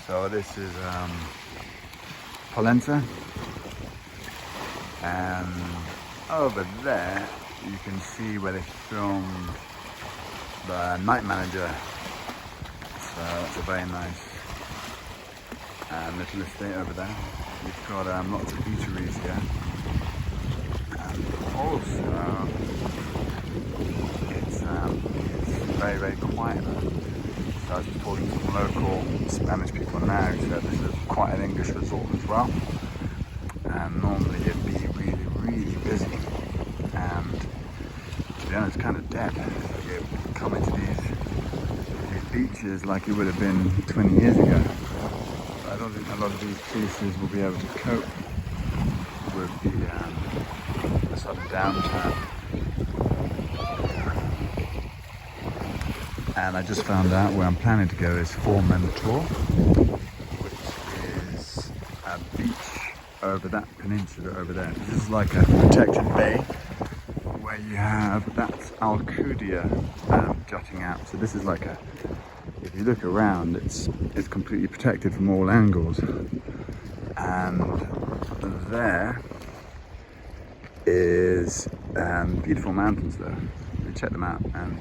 So this is Pollensa, and over there you can see where they filmed the night manager. So that's a very nice little estate over there. We've got lots of eateries here, and also it's very, very quiet. So I was just talking to some local Spanish people now who said this is quite an English resort as well, and normally it'd be really, really busy, and to be honest, it's kind of dead. You come into these beaches like it would have been 20 years ago. I don't think a lot of these places will be able to cope with the sort of downturn. And I just found out where I'm planning to go is Formentor, which is a beach over that peninsula over there. This is like a protected bay where you have, that's Alcudia jutting out. So this is like a, if you look around, it's completely protected from all angles. And there is beautiful mountains there. You check them out. And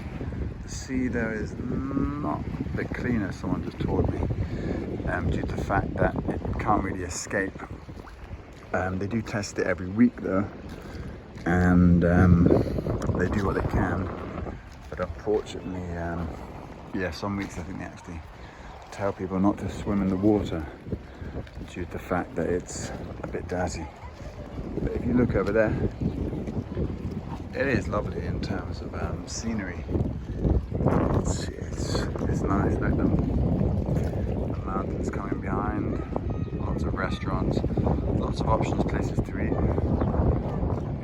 the sea there is not a bit cleaner, someone just told me, due to the fact that it can't really escape. They do test it every week though, and they do what they can, but unfortunately, yeah, some weeks I think they actually tell people not to swim in the water due to the fact that it's a bit dirty. But if you look over there, it is lovely in terms of scenery. It's nice, like the mountains coming behind, lots of restaurants, lots of options, places to eat.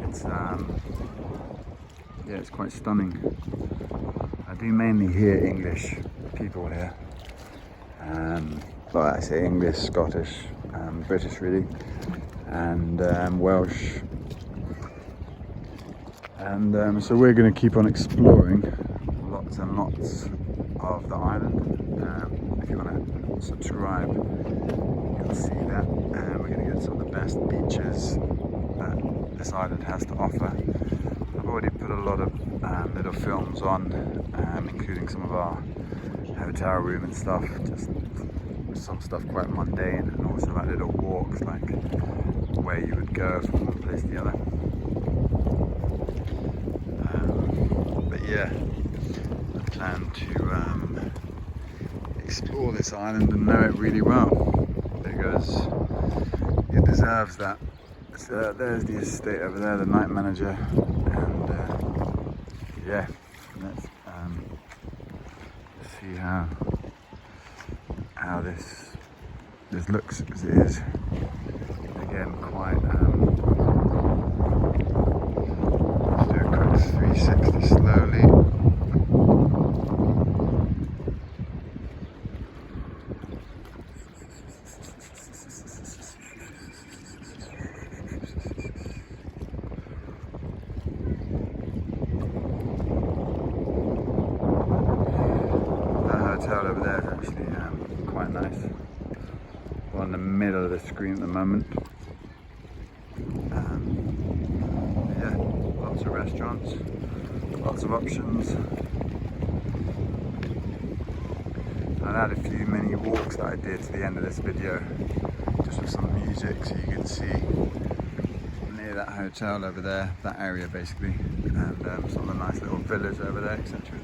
It's yeah, it's quite stunning. I do mainly hear English people here, well, I say English, Scottish, British really, and Welsh. And so we're going to keep on exploring lots and lots of the island. If you want to subscribe, you'll see that. We're going to get some of the best beaches that this island has to offer. I've already put a lot of little films on, including some of our hotel room and stuff, just some stuff quite mundane, and also like little walks, like where you would go from one place to the other. But yeah, I plan to explore this island and know it really well, because it deserves that. So there's the estate over there, the night manager, and yeah, let's see how this looks, as it is again quite. Let's do a quick 360 slowly. Hotel over there is actually quite nice. We're in the middle of the screen at the moment. Yeah, lots of restaurants, lots of options. I'll add a few mini walks that I did to the end of this video, just with some music, so you can see near that hotel over there, that area basically, and some of the nice little villas over there, etc.